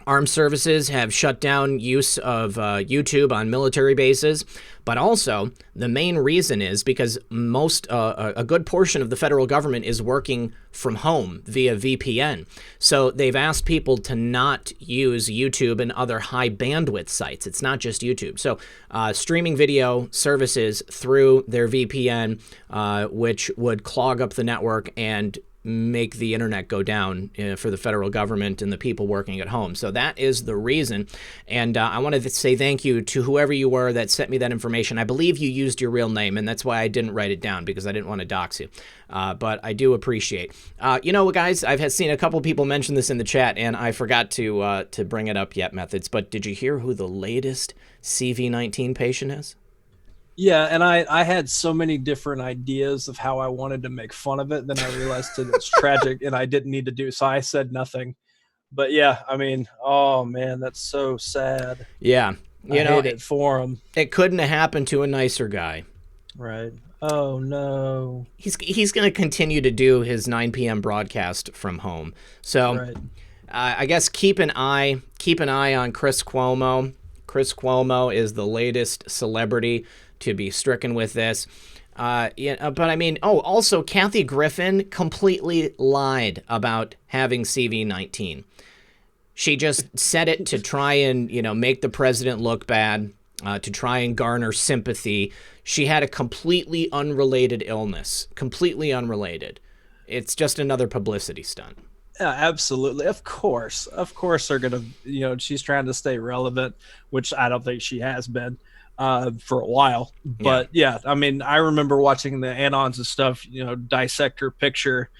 armed services have shut down use of YouTube on military bases, but also the main reason is because a good portion of the federal government is working from home via VPN. So they've asked people to not use YouTube and other high bandwidth sites. It's not just YouTube. So streaming video services through their VPN, which would clog up the network and make the internet go down for the federal government and the people working at home. So that is the reason. And I wanted to say thank you to whoever you were that sent me that information. I believe you used your real name, and that's why I didn't write it down, because I didn't want to dox you. But I do appreciate. Guys, I've seen a couple people mention this in the chat, and I forgot to bring it up yet, Methods. But did you hear who the latest CV-19 patient is? Yeah, and I had so many different ideas of how I wanted to make fun of it. Then I realized that it's tragic and I didn't need to do so. I said nothing. But yeah, I mean, oh man, that's so sad. Yeah, I hate it for him. It couldn't have happened to a nicer guy. Right. Oh no. He's going to continue to do his 9 p.m. broadcast from home. So right. I guess keep an eye on Chris Cuomo. Chris Cuomo is the latest celebrity to be stricken with this. But I mean, also Kathy Griffin completely lied about having CV-19. She just said it to try and, make the president look bad, to try and garner sympathy. She had a completely unrelated illness, completely unrelated. It's just another publicity stunt. Yeah, absolutely. Of course they're going to, she's trying to stay relevant, which I don't think she has been. For a while, but yeah, I mean, I remember watching the Anons and stuff, dissect her picture,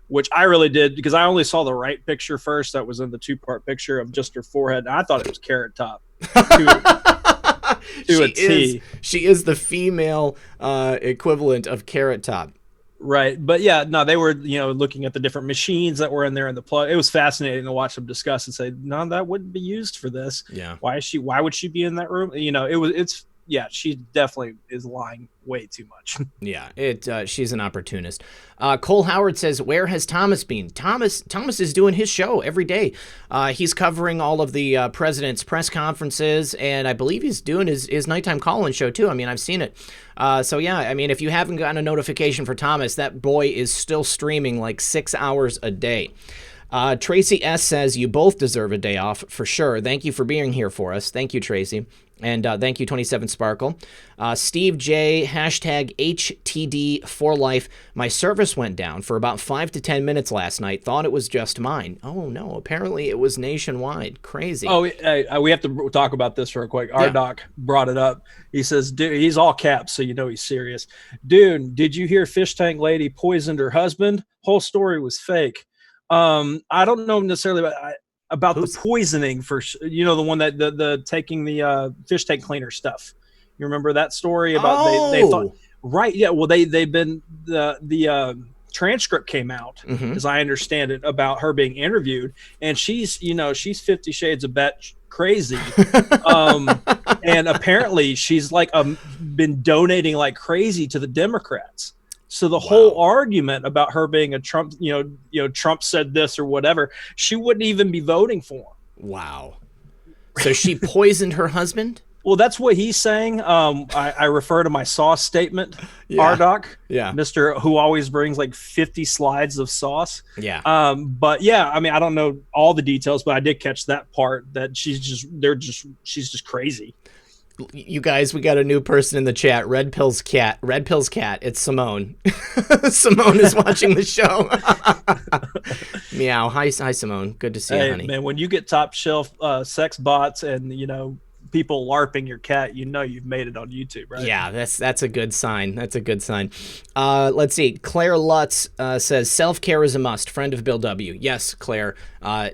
which I really did because I only saw the right picture first. That was in the 2-part picture of just her forehead. And I thought it was Carrot Top to a T. She is the female equivalent of Carrot Top. Right. But yeah, no, they were, looking at the different machines that were in there in the plug. It was fascinating to watch them discuss and say, no, that wouldn't be used for this. Yeah. Why would she be in that room? It's yeah, she definitely is lying way too much. Yeah, she's an opportunist. Cole Howard says, "Where has Thomas been?" Thomas is doing his show every day. He's covering all of the president's press conferences, and I believe he's doing his nighttime call-in show too. I mean, I've seen it. So yeah, I mean, if you haven't gotten a notification for Thomas, that boy is still streaming like 6 hours a day. Tracy S. says, "You both deserve a day off for sure. Thank you for being here for us." Thank you, Tracy. And thank you, 27 Sparkle. Steve J, hashtag HTD for life. "My service went down for about 5 to 10 minutes last night. Thought it was just mine." Oh, no. Apparently it was nationwide. Crazy. Oh, we have to talk about this real quick. Our doc brought it up. He says, dude, he's all caps, so you know he's serious. "Dude, did you hear Fish Tank Lady poisoned her husband? Whole story was fake." I don't know necessarily about the poisoning for, the one that the taking the fish tank cleaner stuff. You remember that story about they thought, right? Yeah. Well, they've been the transcript came out, as I understand it, about her being interviewed, and she's 50 Shades of Bet crazy, and apparently she's like been donating like crazy to the Democrats. So the whole argument about her being a Trump, Trump said this or whatever, she wouldn't even be voting for him. Wow. So she poisoned her husband? Well, that's what he's saying. I refer to my sauce statement, RDoc. Yeah. Mr. who always brings like 50 slides of sauce. Yeah. But yeah, I mean, I don't know all the details, but I did catch that part that she's just crazy. You guys, we got a new person in the chat. Red Pill's cat. It's Simone. Simone is watching the show. Meow. Hi, Simone. Good to see you, honey. Man, when you get top shelf sex bots and people LARPing your cat, you've made it on YouTube, right? Yeah, that's a good sign. That's a good sign. Let's see. Claire Lutz says, "Self-care is a must." Friend of Bill W. Yes, Claire.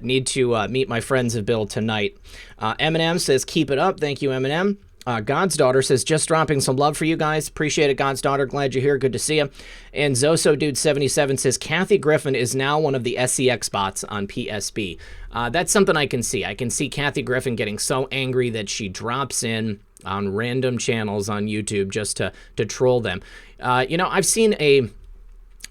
Need to meet my friends of Bill tonight. Eminem says, "Keep it up." Thank you, Eminem. God's Daughter says, "Just dropping some love for you guys. Appreciate it, God's Daughter. Glad you're here. Good to see you." And Zoso Dude 77 says, "Kathy Griffin is now one of the SCX bots on PSB." That's something I can see. I can see Kathy Griffin getting so angry that she drops in on random channels on YouTube just to troll them. I've seen a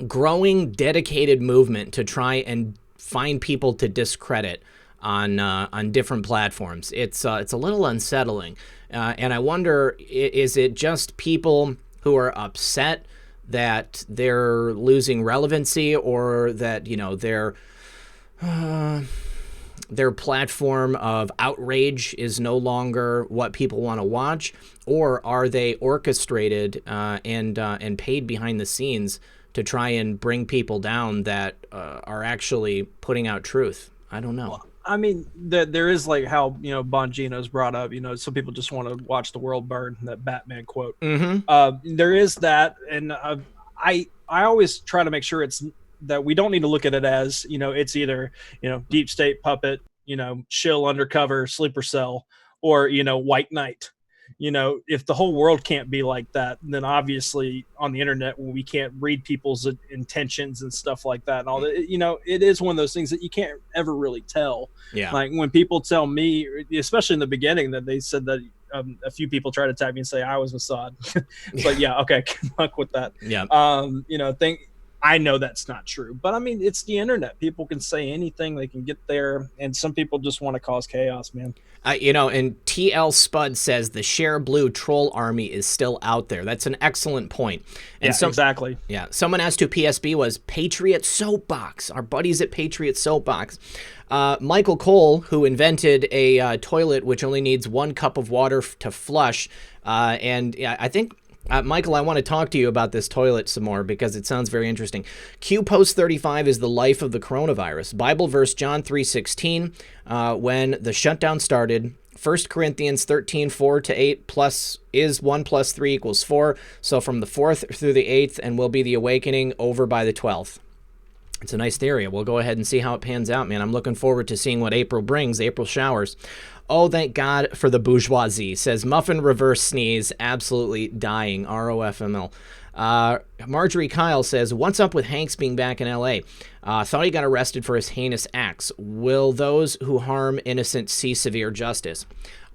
growing, dedicated movement to try and find people to discredit on different platforms. It's a little unsettling. And I wonder, is it just people who are upset that they're losing relevancy, or that, their platform of outrage is no longer what people want to watch? Or are they orchestrated and paid behind the scenes to try and bring people down that are actually putting out truth? I don't know. I mean, there is like how, Bongino's brought up, some people just want to watch the world burn, that Batman quote. There is that. And I always try to make sure it's that we don't need to look at it as, it's either, deep state puppet, shill undercover, sleeper cell, or, white knight. If the whole world can't be like that, then obviously on the internet, we can't read people's intentions and stuff like that. And all that, it is one of those things that you can't ever really tell. Yeah. Like when people tell me, especially in the beginning, that they said that a few people try to tag me and say I was Mossad. It's like, yeah, okay, good luck with that. Yeah. I know that's not true, but I mean, it's the internet. People can say anything, they can get there, and some people just want to cause chaos, man. And TL Spud says the Share Blue troll army is still out there. That's an excellent point. And exactly. Yeah. Someone asked who PSB was. Patriot Soapbox. Our buddies at Patriot Soapbox. Michael Cole, who invented a toilet which only needs 1 cup of water to flush. And I think... Michael, I want to talk to you about this toilet some more because it sounds very interesting. Q Post 35 is the life of the coronavirus. Bible verse John 3:16. When the shutdown started, 1 Corinthians 13:4-8 plus is 1 plus 3 equals 4. So from the 4th through the 8th, and will be the awakening over by the 12th. It's a nice theory. We'll go ahead and see how it pans out, man. I'm looking forward to seeing what April brings. April showers. Oh, thank God for the bourgeoisie, says Muffin Reverse Sneeze, absolutely dying, ROFML. Marjorie Kyle says, what's up with Hanks being back in L.A.? Thought he got arrested for his heinous acts. Will those who harm innocent see severe justice?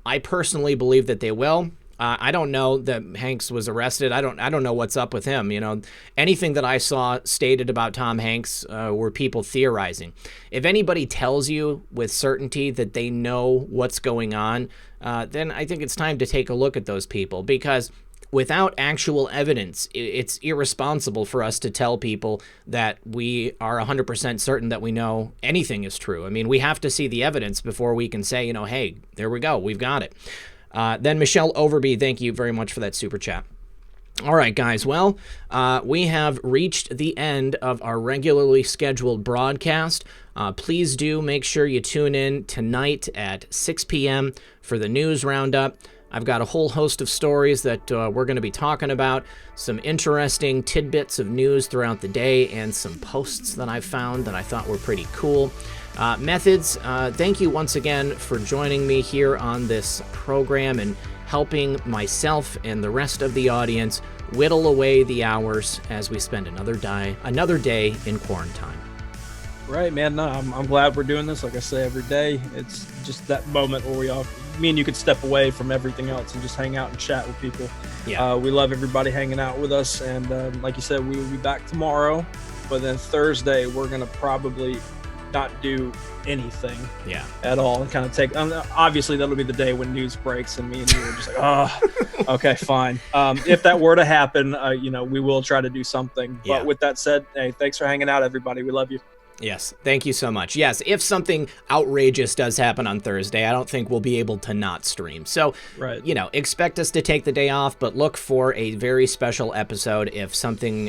I personally believe that they will. I don't know that Hanks was arrested. I don't know what's up with him. You know, anything that I saw stated about Tom Hanks were people theorizing. If anybody tells you with certainty that they know what's going on, then I think it's time to take a look at those people, because without actual evidence, it's irresponsible for us to tell people that we are 100% certain that we know anything is true. I mean, we have to see the evidence before we can say, you know, hey, there we go, we've got it. Then Michelle Overby, thank you very much for that super chat. All right, guys. Well, we have reached the end of our regularly scheduled broadcast. Please do make sure you tune in tonight at 6 p.m. for the news roundup. I've got a whole host of stories that we're going to be talking about, some interesting tidbits of news throughout the day, and some posts that I found that I thought were pretty cool. Methods, thank you once again for joining me here on this program and helping myself and the rest of the audience whittle away the hours as we spend another day in quarantine. Right, man. No, I'm glad we're doing this. Like I say every day, it's just that moment where me and you could step away from everything else and just hang out and chat with people. Yeah. We love everybody hanging out with us, and like you said, we will be back tomorrow. But then Thursday, we're gonna probably not do anything at all, and kind of take, obviously that'll be the day when news breaks and me and you are just like, oh, okay, fine. If that were to happen, we will try to do something. But with that said, hey, thanks for hanging out, everybody. We love you. Yes, thank you so much. Yes, if something outrageous does happen on Thursday, I don't think we'll be able to not stream. So, expect us to take the day off, but look for a very special episode if something,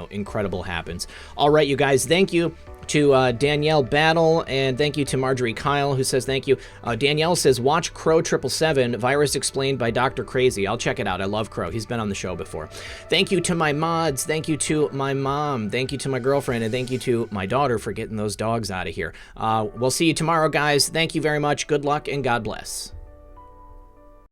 incredible happens. All right, you guys, thank you to Danielle Battle, and thank you to Marjorie Kyle, who says thank you. Danielle says, watch Crow 777, Virus Explained by Dr. Crazy. I'll check it out. I love Crow. He's been on the show before. Thank you to my mods. Thank you to my mom. Thank you to my girlfriend, and thank you to my daughter for getting those dogs out of here. We'll see you tomorrow, guys. Thank you very much. Good luck, and God bless.